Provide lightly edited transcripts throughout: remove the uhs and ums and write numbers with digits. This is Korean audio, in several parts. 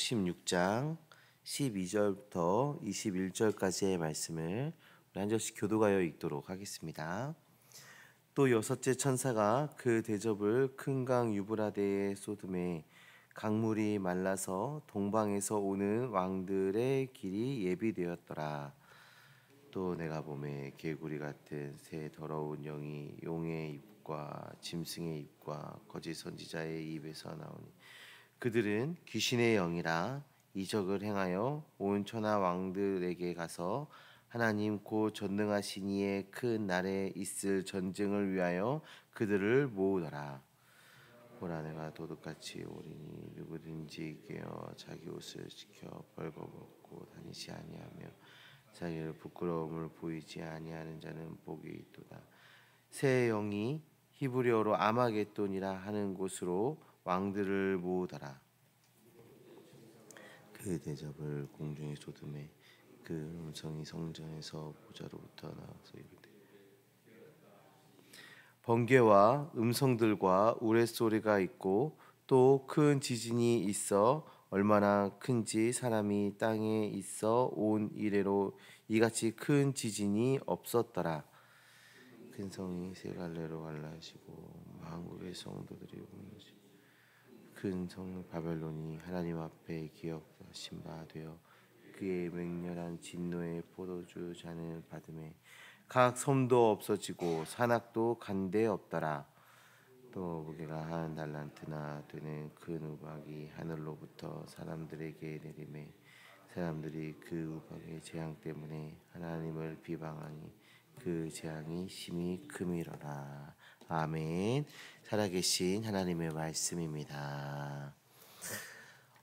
16장 12절부터 21절까지의 말씀을 한 절씩 교도하여 읽도록 하겠습니다. 또 여섯째 천사가 그 대접을 큰 강 유브라데에 쏟음에 강물이 말라서 동방에서 오는 왕들의 길이 예비되었더라. 또 내가 보매 개구리 같은 새 더러운 영이 용의 입과 짐승의 입과 거짓 선지자의 입에서 나오니 그들은 귀신의 영이라 이적을 행하여 온 천하 왕들에게 가서 하나님 곧 전능하신 이의 큰 날에 있을 전쟁을 위하여 그들을 모으더라. 보라 내가 도둑같이 오리니 누구든지 깨어 자기 옷을 지켜 벌거벗고 다니지 아니하며 자기를 부끄러움을 보이지 아니하는 자는 복이 있도다. 새 영이 히브리어로 아마겟돈이라 하는 곳으로 왕들을 모으더라. 그 대접을 공중에 쏟음에 그 음성이 성전에서 보좌로부터 나와서 이르되 번개와 음성들과 우레소리가 있고 또 큰 지진이 있어 얼마나 큰지 사람이 땅에 있어 온 이래로 이같이 큰 지진이 없었더라. 큰 성이 세 갈래로 갈라지고 만국의 성도들이 무너지고 큰 성 바벨론이 하나님 앞에 기억하신 바 되어 그의 맹렬한 진노의 포도주 잔을 받음에 각 섬도 없어지고 산악도 간데 없더라. 또 무게가 한 달란트나 되는 큰 우박이 하늘로부터 사람들에게 내리매 사람들이 그 우박의 재앙 때문에 하나님을 비방하니 그 재앙이 심히 크미러라. 아멘. 살아계신 하나님의 말씀입니다.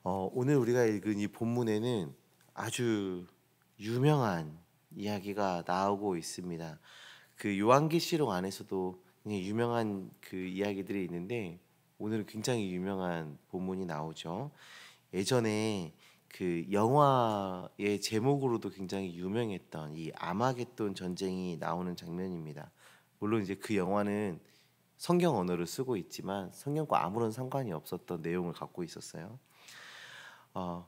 오늘 우리가 읽은 이 본문에는 아주 유명한 이야기가 나오고 있습니다. 그 요한계시록 안에서도 유명한 그 이야기들이 있는데 오늘은 굉장히 유명한 본문이 나오죠. 예전에 그 영화의 제목으로도 굉장히 유명했던 이 아마겟돈 전쟁이 나오는 장면입니다. 물론 이제 그 영화는 성경 언어를 쓰고 있지만 성경과 아무런 상관이 없었던 내용을 갖고 있었어요.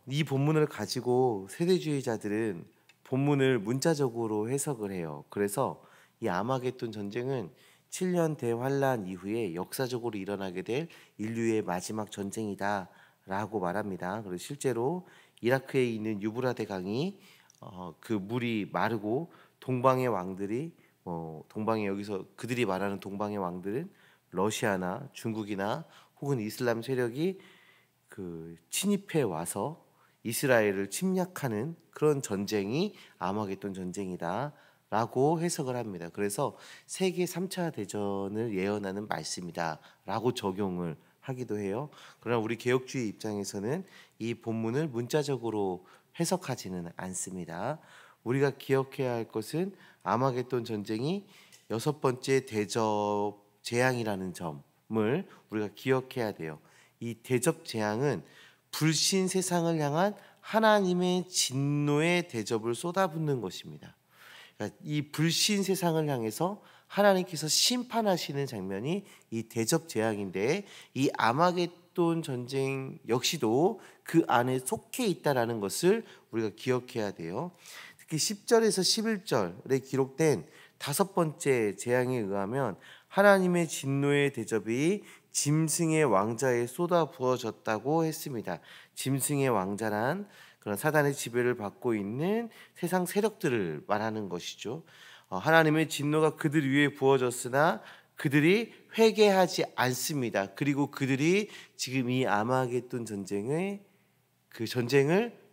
이 본문을 가지고 세대주의자들은 본문을 문자적으로 해석을 해요. 그래서 이 아마겟돈 전쟁은 7년 대환란 이후에 역사적으로 일어나게 될 인류의 마지막 전쟁이다라고 말합니다. 그리고 실제로 이라크에 있는 유브라데 강이 그 물이 마르고 동방의 왕들이 동방의 여기서 그들이 말하는 동방의 왕들은 러시아나 중국이나 혹은 이슬람 세력이 그 침입해 와서 이스라엘을 침략하는 그런 전쟁이 아마겟돈 전쟁이다라고 해석을 합니다. 그래서 세계 3차 대전을 예언하는 말씀이다라고 적용을 하기도 해요. 그러나 우리 개혁주의 입장에서는 이 본문을 문자적으로 해석하지는 않습니다. 우리가 기억해야 할 것은 아마겟돈 전쟁이 여섯 번째 대접 재앙이라는 점을 우리가 기억해야 돼요. 이 대접 재앙은 불신 세상을 향한 하나님의 진노의 대접을 쏟아붓는 것입니다. 그러니까 이 불신 세상을 향해서 하나님께서 심판하시는 장면이 이 대접 재앙인데 이 아마겟돈 전쟁 역시도 그 안에 속해 있다라는 것을 우리가 기억해야 돼요. 특히 10절에서 11절에 기록된 다섯 번째 재앙에 의하면 하나님의 진노의 대접이 짐승의 왕자에 쏟아 부어졌다고 했습니다. 짐승의 왕자란 그런 사단의 지배를 받고 있는 세상 세력들을 말하는 것이죠. 하나님의 진노가 그들 위에 부어졌으나 그들이 회개하지 않습니다. 그리고 그들이 지금 이 아마겟돈 전쟁을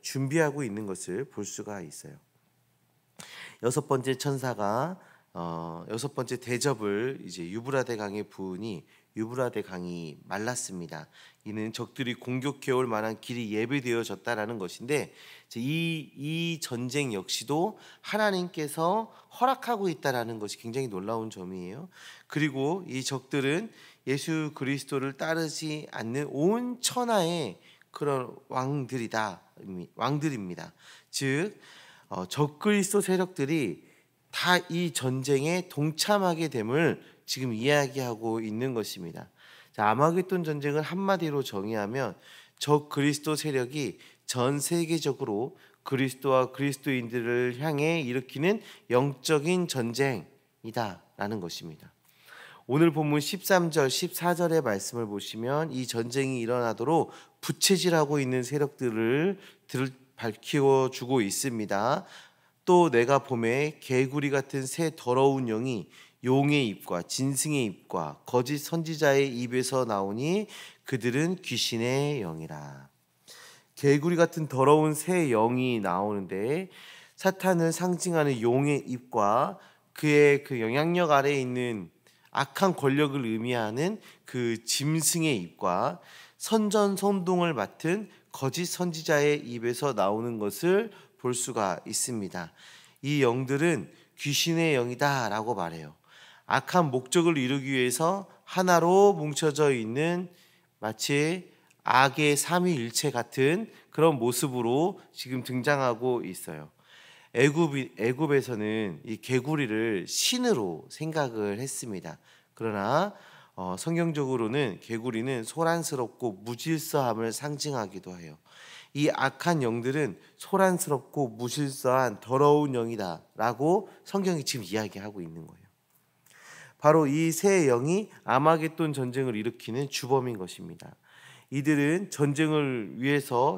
준비하고 있는 것을 볼 수가 있어요. 여섯 번째 천사가 여섯 번째 대접을 이제 유브라데 강에 부으니 유브라데 강이 말랐습니다. 이는 적들이 공격해올 만한 길이 예비되어졌다라는 것인데 이 전쟁 역시도 하나님께서 허락하고 있다라는 것이 굉장히 놀라운 점이에요. 그리고 이 적들은 예수 그리스도를 따르지 않는 온 천하의 그런 왕들입니다. 즉 적그리스도 세력들이 다 이 전쟁에 동참하게 됨을 지금 이야기하고 있는 것입니다. 자, 아마겟돈 전쟁을 한마디로 정의하면 적 그리스도 세력이 전 세계적으로 그리스도와 그리스도인들을 향해 일으키는 영적인 전쟁이다라는 것입니다. 오늘 본문 13절, 14절의 말씀을 보시면 이 전쟁이 일어나도록 부채질하고 있는 세력들을 밝혀주고 있습니다. 또 내가 봄에 개구리 같은 새 더러운 영이 용의 입과 짐승의 입과 거짓 선지자의 입에서 나오니 그들은 귀신의 영이라. 개구리 같은 더러운 새 영이 나오는데 사탄을 상징하는 용의 입과 그의 그 영향력 아래에 있는 악한 권력을 의미하는 그 짐승의 입과 선전선동을 맡은 거짓 선지자의 입에서 나오는 것을 볼 수가 있습니다. 이 영들은 귀신의 영이다라고 말해요. 악한 목적을 이루기 위해서 하나로 뭉쳐져 있는 마치 악의 삼위일체 같은 그런 모습으로 지금 등장하고 있어요. 애굽에서는 이 개구리를 신으로 생각을 했습니다. 그러나 성경적으로는 개구리는 소란스럽고 무질서함을 상징하기도 해요. 이 악한 영들은 소란스럽고 무질서한 더러운 영이다라고 성경이 지금 이야기하고 있는 거예요. 바로 이 세 영이 아마겟돈 전쟁을 일으키는 주범인 것입니다. 이들은 전쟁을 위해서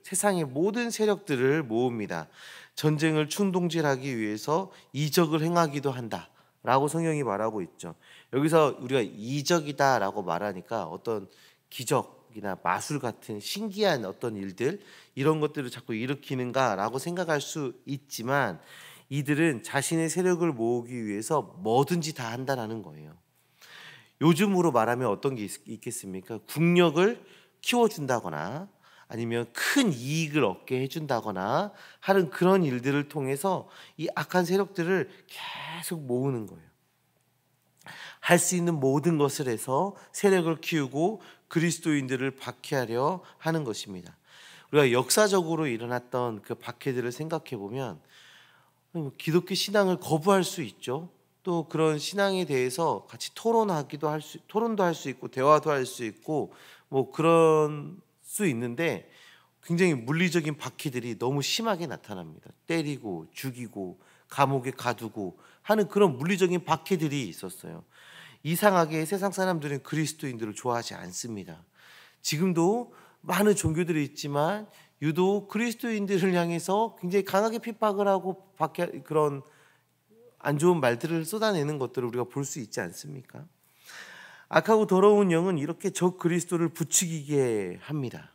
세상의 모든 세력들을 모읍니다. 전쟁을 충동질하기 위해서 이적을 행하기도 한다라고 성경이 말하고 있죠. 여기서 우리가 이적이다라고 말하니까 어떤 기적이나 마술 같은 신기한 어떤 일들 이런 것들을 자꾸 일으키는가라고 생각할 수 있지만 이들은 자신의 세력을 모으기 위해서 뭐든지 다 한다는 거예요. 요즘으로 말하면 어떤 게 있겠습니까? 국력을 키워준다거나 아니면 큰 이익을 얻게 해준다거나 하는 그런 일들을 통해서 이 악한 세력들을 계속 모으는 거예요. 할 수 있는 모든 것을 해서 세력을 키우고 그리스도인들을 박해하려 하는 것입니다. 우리가 역사적으로 일어났던 그 박해들을 생각해 보면 기독교 신앙을 거부할 수 있죠. 또 그런 신앙에 대해서 같이 토론도 할 수 있고 대화도 할 수 있고 뭐 그런 수 있는데 굉장히 물리적인 박해들이 너무 심하게 나타납니다. 때리고 죽이고 감옥에 가두고 하는 그런 물리적인 박해들이 있었어요. 이상하게 세상 사람들은 그리스도인들을 좋아하지 않습니다. 지금도 많은 종교들이 있지만 유독 그리스도인들을 향해서 굉장히 강하게 핍박을 하고 그런 안 좋은 말들을 쏟아내는 것들을 우리가 볼 수 있지 않습니까? 악하고 더러운 영은 이렇게 적 그리스도를 부추기곤 합니다.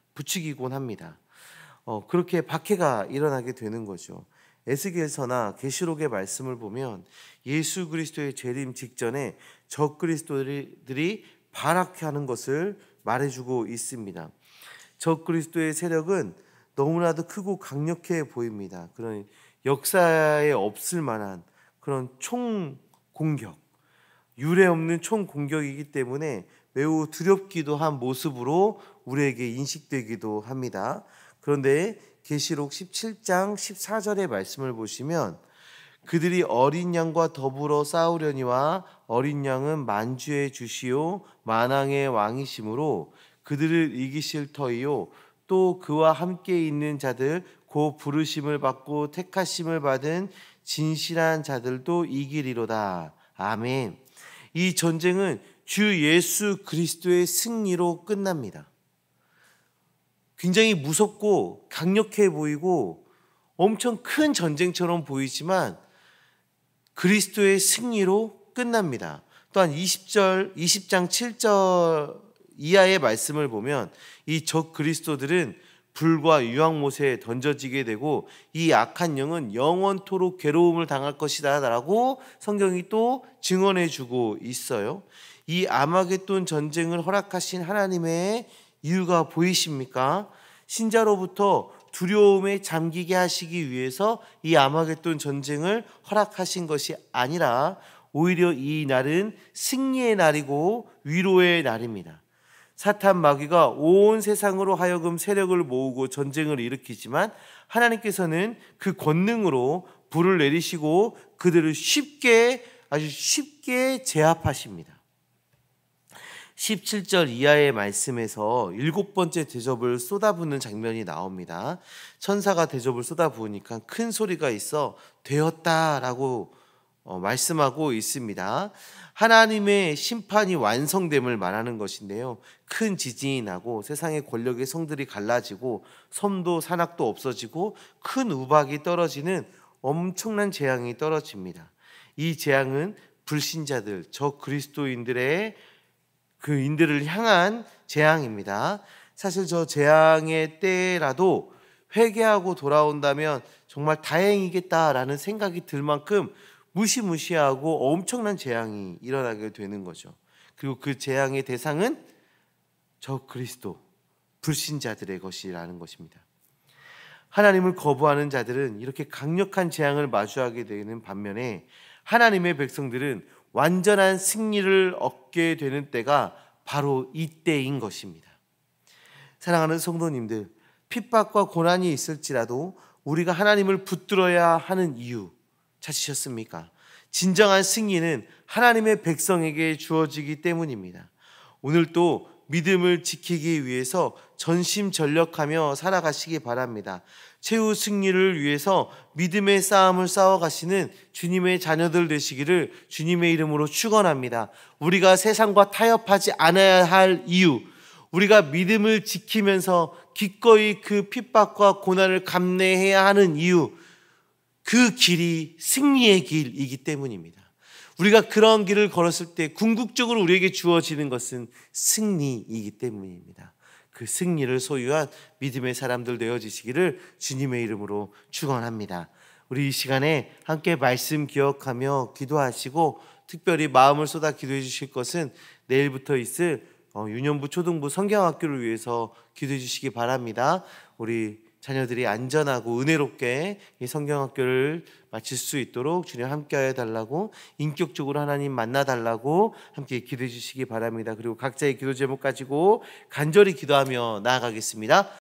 그렇게 박해가 일어나게 되는 거죠. 에스겔서나 계시록의 말씀을 보면 예수 그리스도의 재림 직전에 적 그리스도들이 발악하는 것을 말해주고 있습니다. 적 그리스도의 세력은 너무나도 크고 강력해 보입니다. 그런 역사에 없을 만한 그런 총공격, 유례 없는 총공격이기 때문에 매우 두렵기도 한 모습으로 우리에게 인식되기도 합니다. 그런데 계시록 17장 14절의 말씀을 보시면 그들이 어린 양과 더불어 싸우려니와 어린 양은 만주의 주시요 만왕의 왕이심으로 그들을 이기실 터이요 또 그와 함께 있는 자들 곧 부르심을 받고 택하심을 받은 진실한 자들도 이기리로다. 아멘. 이 전쟁은 주 예수 그리스도의 승리로 끝납니다. 굉장히 무섭고 강력해 보이고 엄청 큰 전쟁처럼 보이지만 그리스도의 승리로 끝납니다. 또한 20장 7절 이하의 말씀을 보면 이 적 그리스도들은 불과 유황못에 던져지게 되고 이 악한 영은 영원토록 괴로움을 당할 것이다 라고 성경이 또 증언해 주고 있어요. 이 아마겟돈 전쟁을 허락하신 하나님의 이유가 보이십니까? 신자로부터 두려움에 잠기게 하시기 위해서 이 아마겟돈 전쟁을 허락하신 것이 아니라 오히려 이 날은 승리의 날이고 위로의 날입니다. 사탄 마귀가 온 세상으로 하여금 세력을 모으고 전쟁을 일으키지만 하나님께서는 그 권능으로 불을 내리시고 그들을 아주 쉽게 제압하십니다. 17절 이하의 말씀에서 7번째 대접을 쏟아붓는 장면이 나옵니다. 천사가 대접을 쏟아부으니까 큰 소리가 있어 되었다라고 말씀하고 있습니다. 하나님의 심판이 완성됨을 말하는 것인데요. 큰 지진이 나고 세상의 권력의 성들이 갈라지고 섬도 산악도 없어지고 큰 우박이 떨어지는 엄청난 재앙이 떨어집니다. 이 재앙은 불신자들, 저 그리스도인들의 그 인들을 향한 재앙입니다. 사실 저 재앙의 때라도 회개하고 돌아온다면 정말 다행이겠다라는 생각이 들 만큼 무시무시하고 엄청난 재앙이 일어나게 되는 거죠. 그리고 그 재앙의 대상은 저 그리스도 불신자들의 것이라는 것입니다. 하나님을 거부하는 자들은 이렇게 강력한 재앙을 마주하게 되는 반면에 하나님의 백성들은 완전한 승리를 얻게 되는 때가 바로 이때인 것입니다. 사랑하는 성도님들, 핍박과 고난이 있을지라도 우리가 하나님을 붙들어야 하는 이유 찾으셨습니까? 진정한 승리는 하나님의 백성에게 주어지기 때문입니다. 오늘도 믿음을 지키기 위해서 전심전력하며 살아가시기 바랍니다. 최후 승리를 위해서 믿음의 싸움을 싸워가시는 주님의 자녀들 되시기를 주님의 이름으로 축원합니다. 우리가 세상과 타협하지 않아야 할 이유, 우리가 믿음을 지키면서 기꺼이 그 핍박과 고난을 감내해야 하는 이유, 그 길이 승리의 길이기 때문입니다. 우리가 그런 길을 걸었을 때 궁극적으로 우리에게 주어지는 것은 승리이기 때문입니다. 그 승리를 소유한 믿음의 사람들 되어지시기를 주님의 이름으로 축원합니다. 우리 이 시간에 함께 말씀 기억하며 기도하시고 특별히 마음을 쏟아 기도해 주실 것은 내일부터 있을 유년부 초등부 성경학교를 위해서 기도해 주시기 바랍니다. 우리 자녀들이 안전하고 은혜롭게 이 성경학교를 마칠 수 있도록 주님 함께하여 달라고, 인격적으로 하나님 만나 달라고 함께 기도해 주시기 바랍니다. 그리고 각자의 기도 제목 가지고 간절히 기도하며 나아가겠습니다.